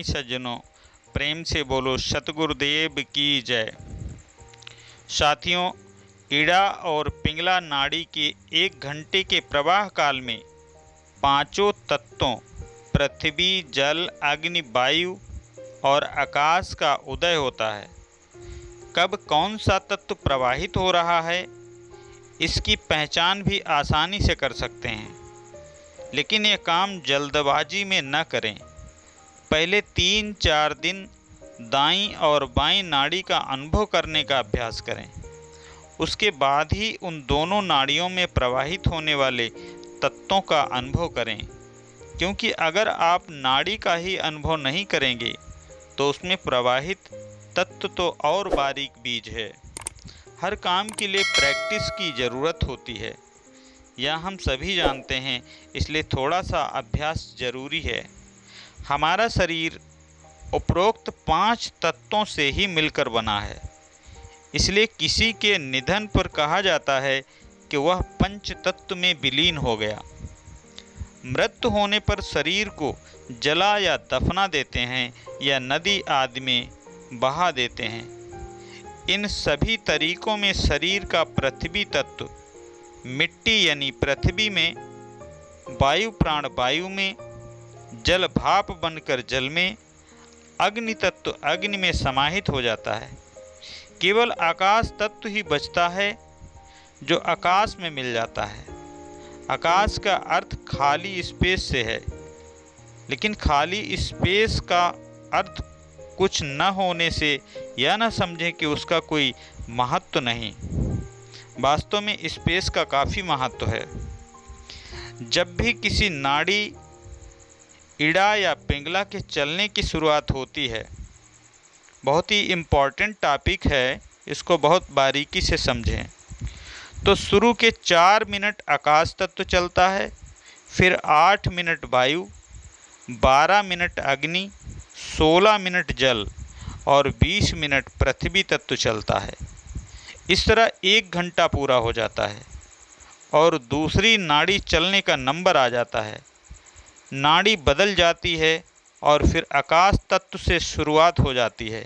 प्रेमी सज्जनों, प्रेम से बोलो सतगुरुदेव की जय। साथियों, इड़ा और पिंगला नाड़ी के 1 घंटे के प्रवाह काल में पांचों तत्वों पृथ्वी, जल, अग्नि, वायु और आकाश का उदय होता है। कब कौन सा तत्व प्रवाहित हो रहा है, इसकी पहचान भी आसानी से कर सकते हैं, लेकिन यह काम जल्दबाजी में न करें। पहले 3-4 दिन दाईं और बाईं नाड़ी का अनुभव करने का अभ्यास करें। उसके बाद ही उन दोनों नाड़ियों में प्रवाहित होने वाले तत्वों का अनुभव करें, क्योंकि अगर आप नाड़ी का ही अनुभव नहीं करेंगे तो उसमें प्रवाहित तत्व तो और बारीक बीज है। हर काम के लिए प्रैक्टिस की ज़रूरत होती है, यह हम सभी जानते हैं, इसलिए थोड़ा सा अभ्यास जरूरी है। हमारा शरीर उपरोक्त 5 तत्वों से ही मिलकर बना है, इसलिए किसी के निधन पर कहा जाता है कि वह पंच तत्व में विलीन हो गया। मृत्यु होने पर शरीर को जला या दफना देते हैं या नदी आदि में बहा देते हैं। इन सभी तरीकों में शरीर का पृथ्वी तत्व मिट्टी यानी पृथ्वी में, वायु प्राण वायु में, जल भाप बनकर जल में, अग्नि तत्व अग्नि में समाहित हो जाता है। केवल आकाश तत्व ही बचता है जो आकाश में मिल जाता है। आकाश का अर्थ खाली स्पेस से है, लेकिन खाली स्पेस का अर्थ कुछ न होने से यह न समझें कि उसका कोई महत्व नहीं। वास्तव में स्पेस का काफ़ी महत्व है। जब भी किसी नाड़ी, इड़ा या पिंगला के चलने की शुरुआत होती है, बहुत ही इम्पॉर्टेंट टॉपिक है, इसको बहुत बारीकी से समझें। तो शुरू के 4 मिनट आकाश तत्व चलता है, फिर 8 मिनट वायु, 12 मिनट अग्नि, 16 मिनट जल और 20 मिनट पृथ्वी तत्व चलता है। इस तरह 1 घंटा पूरा हो जाता है और दूसरी नाड़ी चलने का नंबर आ जाता है। नाड़ी बदल जाती है और फिर आकाश तत्व से शुरुआत हो जाती है।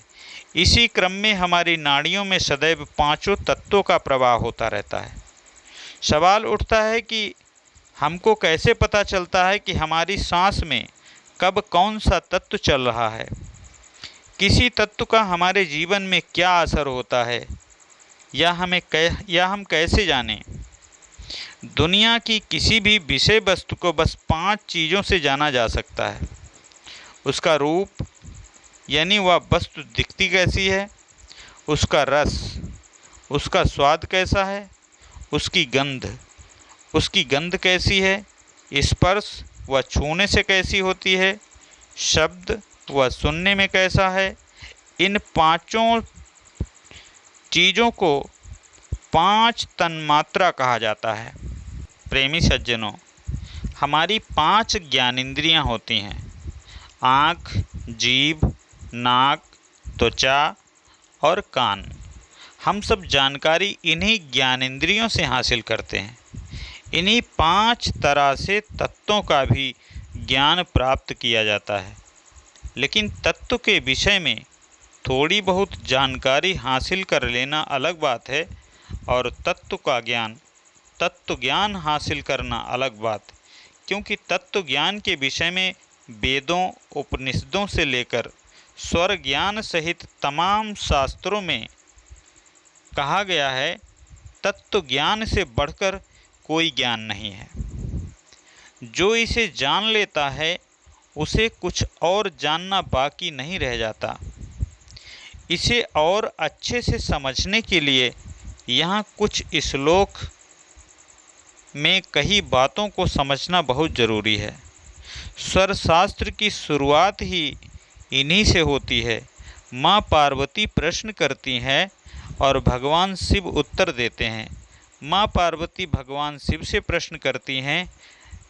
इसी क्रम में हमारी नाड़ियों में सदैव 5 तत्वों का प्रवाह होता रहता है। सवाल उठता है कि हमको कैसे पता चलता है कि हमारी सांस में कब कौन सा तत्व चल रहा है? किसी तत्व का हमारे जीवन में क्या असर होता है, या हम कैसे जानें? दुनिया की किसी भी विषय वस्तु को बस 5 चीज़ों से जाना जा सकता है। उसका रूप, यानी वह वस्तु दिखती कैसी है, उसका रस, उसका स्वाद कैसा है, उसकी गंध कैसी है, स्पर्श, वह छूने से कैसी होती है, शब्द, वह सुनने में कैसा है। इन 5 चीज़ों को 5 तन्मात्रा कहा जाता है। प्रेमी सज्जनों, हमारी 5 ज्ञानेंद्रियां होती हैं: आँख, जीभ, नाक, त्वचा और कान। हम सब जानकारी इन्हीं ज्ञानेंद्रियों से हासिल करते हैं। इन्हीं 5 तरह से तत्वों का भी ज्ञान प्राप्त किया जाता है, लेकिन तत्व के विषय में थोड़ी बहुत जानकारी हासिल कर लेना अलग बात है और तत्व ज्ञान हासिल करना अलग बात। क्योंकि तत्व ज्ञान के विषय में वेदों, उपनिषदों से लेकर स्वर ज्ञान सहित तमाम शास्त्रों में कहा गया है, तत्व ज्ञान से बढ़कर कोई ज्ञान नहीं है। जो इसे जान लेता है उसे कुछ और जानना बाकी नहीं रह जाता। इसे और अच्छे से समझने के लिए यहाँ कुछ श्लोक में कही बातों को समझना बहुत ज़रूरी है। स्वर शास्त्र की शुरुआत ही इन्हीं से होती है। माँ पार्वती प्रश्न करती हैं और भगवान शिव उत्तर देते हैं। माँ पार्वती भगवान शिव से प्रश्न करती हैं,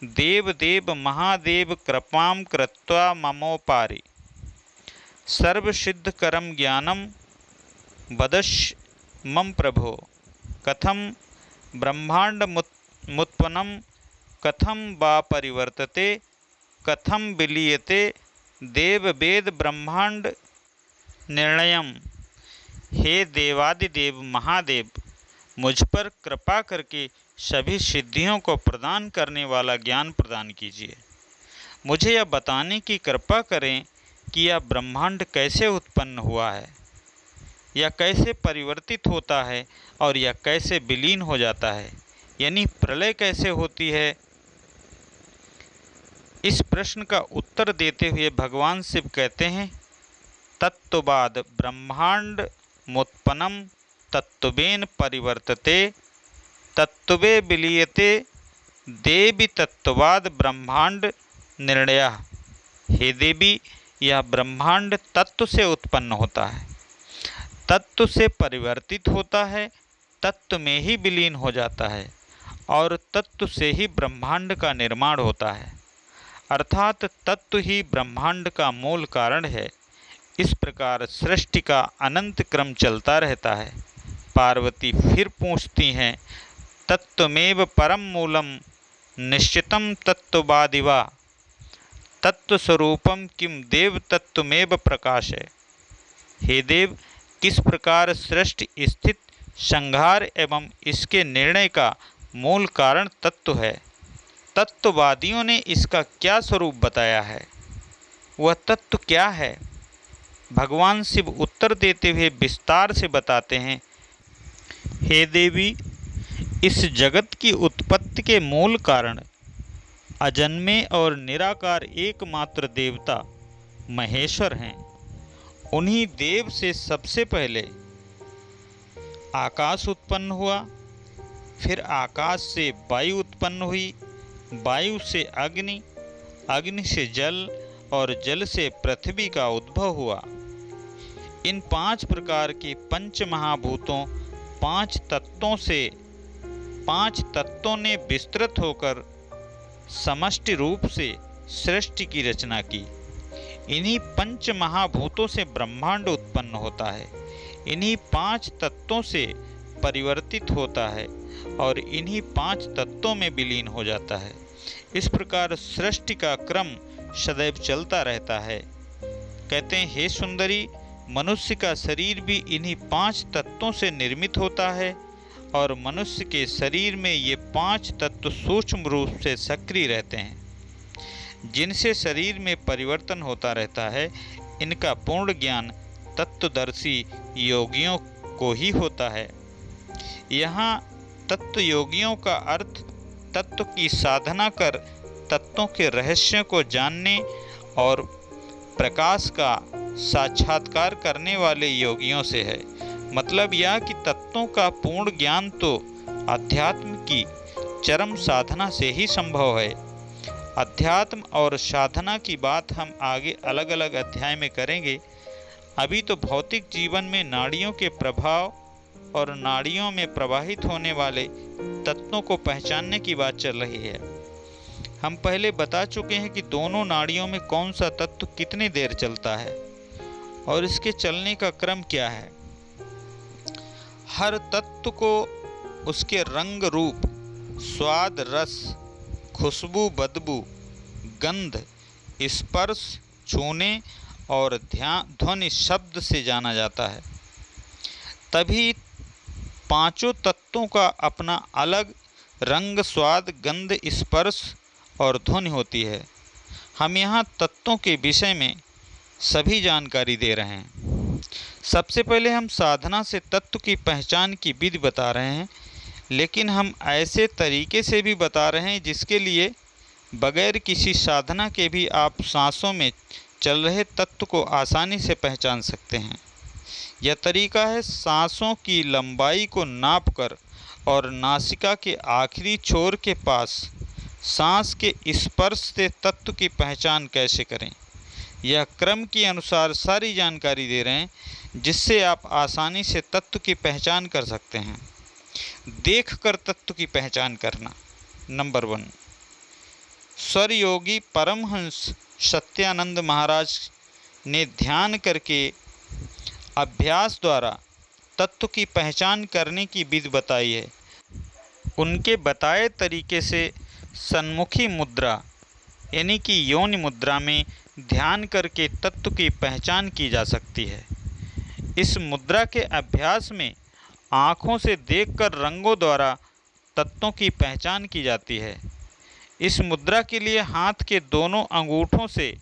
देव देव महादेव कृपां कृत्वा ममोपारि सर्वसिद्ध करम ज्ञानम वदश् मम प्रभो, कथम ब्रह्मांड मुत्पन्नम, कथम वा परिवर्तते, कथम विलीयते देव वेद ब्रह्मांड निर्णयम। हे देवादिदेव महादेव, मुझ पर कृपा करके सभी सिद्धियों को प्रदान करने वाला ज्ञान प्रदान कीजिए। मुझे यह बताने की कृपा करें कि यह ब्रह्मांड कैसे उत्पन्न हुआ है, यह कैसे परिवर्तित होता है और यह कैसे विलीन हो जाता है, यानी प्रलय कैसे होती है। इस प्रश्न का उत्तर देते हुए भगवान शिव कहते हैं, तत्त्वाद ब्रह्मांड मुत्पन्नम तत्त्वेन परिवर्तते तत्त्वे विलीयते देवी तत्त्वाद ब्रह्मांड निर्णयः। हे देवी, यह ब्रह्मांड तत्व से उत्पन्न होता है, तत्व से परिवर्तित होता है, तत्व में ही विलीन हो जाता है और तत्व से ही ब्रह्मांड का निर्माण होता है, अर्थात तत्व ही ब्रह्मांड का मूल कारण है। इस प्रकार सृष्टि का अनंत क्रम चलता रहता है। पार्वती फिर पूछती हैं, तत्वमेव परम मूलम निश्चितम तत्त्वादिवा तत्वस्वरूपम किम देव तत्वमेव प्रकाश है। हे देव, किस प्रकार सृष्टि स्थित संहार एवं इसके निर्णय का मूल कारण तत्व है, तत्ववादियों ने इसका क्या स्वरूप बताया है, वह तत्व क्या है। भगवान शिव उत्तर देते हुए विस्तार से बताते हैं, हे देवी, इस जगत की उत्पत्ति के मूल कारण अजन्मे और निराकार एकमात्र देवता महेश्वर हैं। उन्हीं देव से सबसे पहले आकाश उत्पन्न हुआ, फिर आकाश से वायु उत्पन्न हुई, वायु से अग्नि, अग्नि से जल और जल से पृथ्वी का उद्भव हुआ। इन 5 प्रकार के पंच महाभूतों 5 तत्वों ने विस्तृत होकर समष्टि रूप से सृष्टि की रचना की। इन्हीं पंच महाभूतों से ब्रह्मांड उत्पन्न होता है, इन्हीं 5 तत्वों से परिवर्तित होता है और इन्हीं 5 तत्वों में विलीन हो जाता है। इस प्रकार सृष्टि का क्रम सदैव चलता रहता है। कहते हैं, हे सुंदरी, मनुष्य का शरीर भी इन्हीं 5 तत्वों से निर्मित होता है और मनुष्य के शरीर में ये 5 तत्व सूक्ष्म रूप से सक्रिय रहते हैं, जिनसे शरीर में परिवर्तन होता रहता है। इनका पूर्ण ज्ञान तत्वदर्शी योगियों को ही होता है। यहाँ तत्व योगियों का अर्थ तत्व की साधना कर तत्वों के रहस्यों को जानने और प्रकाश का साक्षात्कार करने वाले योगियों से है। मतलब यह कि तत्वों का पूर्ण ज्ञान तो अध्यात्म की चरम साधना से ही संभव है। अध्यात्म और साधना की बात हम आगे अलग अलग अध्याय में करेंगे। अभी तो भौतिक जीवन में नाड़ियों के प्रभाव और नाड़ियों में प्रवाहित होने वाले तत्वों को पहचानने की बात चल रही है। हम पहले बता चुके हैं कि दोनों नाड़ियों में कौन सा तत्व कितनी देर चलता है और इसके चलने का क्रम क्या है। हर तत्व को उसके रंग रूप, स्वाद, रस, खुशबू, बदबू, गंध, स्पर्श, छूने और ध्वनि शब्द से जाना जाता है। तभी 5 तत्वों का अपना अलग रंग, स्वाद, गंध, स्पर्श और ध्वनि होती है। हम यहाँ तत्वों के विषय में सभी जानकारी दे रहे हैं। सबसे पहले हम साधना से तत्व की पहचान की विधि बता रहे हैं, लेकिन हम ऐसे तरीके से भी बता रहे हैं जिसके लिए बगैर किसी साधना के भी आप सांसों में चल रहे तत्व को आसानी से पहचान सकते हैं। यह तरीका है सांसों की लंबाई को नापकर और नासिका के आखिरी छोर के पास सांस के स्पर्श से तत्व की पहचान कैसे करें। यह क्रम के अनुसार सारी जानकारी दे रहे हैं, जिससे आप आसानी से तत्व की पहचान कर सकते हैं। देखकर तत्व की पहचान करना। नंबर 1, स्वर योगी परमहंस सत्यानंद महाराज ने ध्यान करके अभ्यास द्वारा तत्व की पहचान करने की विधि बताई है। उनके बताए तरीके से सन्मुखी मुद्रा यानी कि योनि मुद्रा में ध्यान करके तत्व की पहचान की जा सकती है। इस मुद्रा के अभ्यास में आँखों से देखकर रंगों द्वारा तत्वों की पहचान की जाती है। इस मुद्रा के लिए हाथ के दोनों अंगूठों से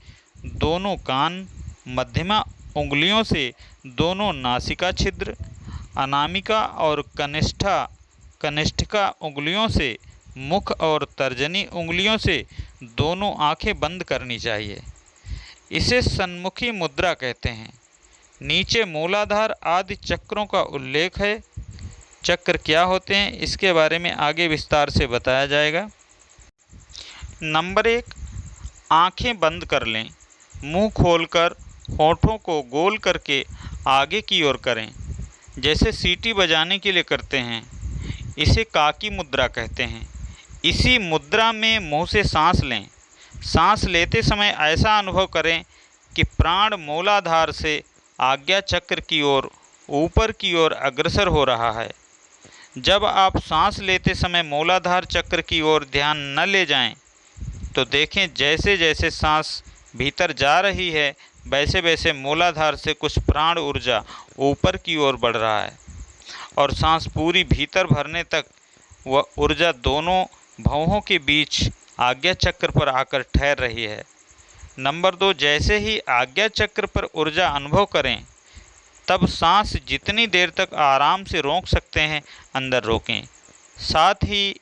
दोनों कान, मध्यमा उंगलियों से दोनों नासिका छिद्र, अनामिका और कनिष्ठिका उंगलियों से मुख और तर्जनी उंगलियों से दोनों आंखें बंद करनी चाहिए। इसे सन्मुखी मुद्रा कहते हैं। नीचे मूलाधार आदि चक्रों का उल्लेख है। चक्र क्या होते हैं इसके बारे में आगे विस्तार से बताया जाएगा। नंबर 1, आंखें बंद कर लें। मुंह खोलकर होठों को गोल करके आगे की ओर करें, जैसे सीटी बजाने के लिए करते हैं। इसे काकी मुद्रा कहते हैं। इसी मुद्रा में मुंह से सांस लें। सांस लेते समय ऐसा अनुभव करें कि प्राण मूलाधार से आज्ञा चक्र की ओर ऊपर की ओर अग्रसर हो रहा है। जब आप सांस लेते समय मूलाधार चक्र की ओर ध्यान न ले जाएं, तो देखें जैसे जैसे सांस भीतर जा रही है वैसे वैसे मूलाधार से कुछ प्राण ऊर्जा ऊपर की ओर बढ़ रहा है और सांस पूरी भीतर भरने तक वह ऊर्जा दोनों भौहों के बीच आज्ञा चक्र पर आकर ठहर रही है। नंबर 2, जैसे ही आज्ञा चक्र पर ऊर्जा अनुभव करें तब सांस जितनी देर तक आराम से रोक सकते हैं अंदर रोकें। साथ ही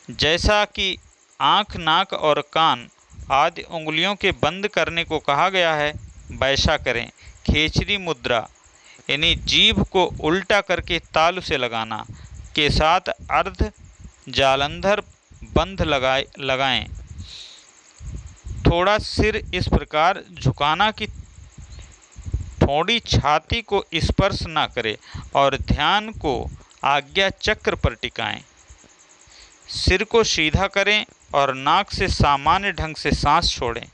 जैसा कि आँख, नाक और कान आदि उंगलियों के बंद करने को कहा गया है वैसा करें। खेचरी मुद्रा यानी जीभ को उल्टा करके तालु से लगाना के साथ अर्ध जालंधर बंध लगाएं। थोड़ा सिर इस प्रकार झुकाना कि थोड़ी छाती को स्पर्श न करे और ध्यान को आज्ञा चक्र पर टिकाएं। सिर को सीधा करें और नाक से सामान्य ढंग से सांस छोड़ें।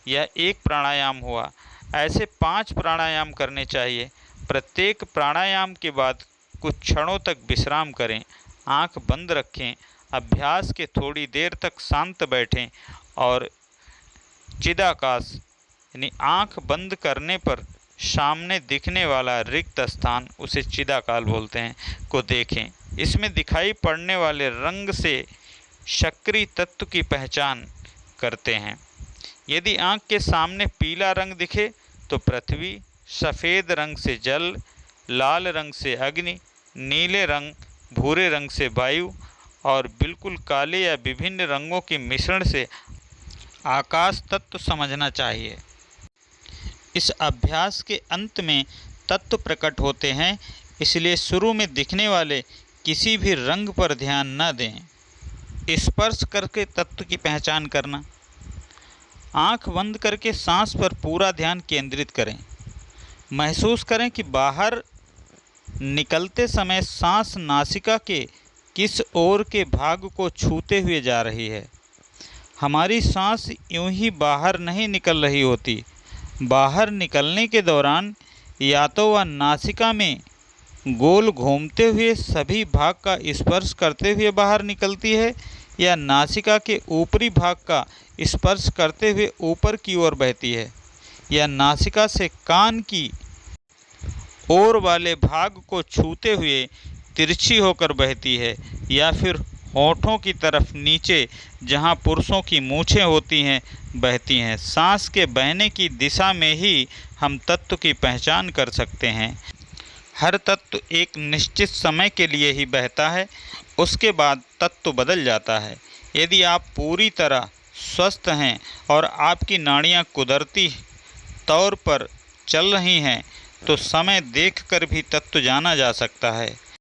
यह एक प्राणायाम हुआ। ऐसे 5 प्राणायाम करने चाहिए। प्रत्येक प्राणायाम के बाद कुछ क्षणों तक विश्राम करें। आंख बंद रखें। अभ्यास के थोड़ी देर तक शांत बैठें और चिदाकाश यानी आंख बंद करने पर सामने दिखने वाला रिक्त स्थान, उसे चिदाकाल बोलते हैं, को देखें। इसमें दिखाई पड़ने वाले रंग से सक्रिय तत्व की पहचान करते हैं। यदि आंख के सामने पीला रंग दिखे तो पृथ्वी, सफ़ेद रंग से जल, लाल रंग से अग्नि, नीले रंग, भूरे रंग से वायु और बिल्कुल काले या विभिन्न रंगों के मिश्रण से आकाश तत्व समझना चाहिए। इस अभ्यास के अंत में तत्व प्रकट होते हैं, इसलिए शुरू में दिखने वाले किसी भी रंग पर ध्यान न दें। स्पर्श करके तत्व की पहचान करना। आंख बंद करके सांस पर पूरा ध्यान केंद्रित करें। महसूस करें कि बाहर निकलते समय सांस नासिका के किस ओर के भाग को छूते हुए जा रही है। हमारी सांस यूं ही बाहर नहीं निकल रही होती। बाहर निकलने के दौरान या तो वह नासिका में गोल घूमते हुए सभी भाग का स्पर्श करते हुए बाहर निकलती है या नासिका के ऊपरी भाग का स्पर्श करते हुए ऊपर की ओर बहती है या नासिका से कान की ओर वाले भाग को छूते हुए तिरछी होकर बहती है या फिर होठों की तरफ नीचे जहां पुरुषों की मूछें होती हैं बहती हैं। सांस के बहने की दिशा में ही हम तत्व की पहचान कर सकते हैं। हर तत्व एक निश्चित समय के लिए ही बहता है, उसके बाद तत्व बदल जाता है। यदि आप पूरी तरह स्वस्थ हैं और आपकी नाड़ियां कुदरती तौर पर चल रही हैं तो समय देखकर भी तत्व जाना जा सकता है।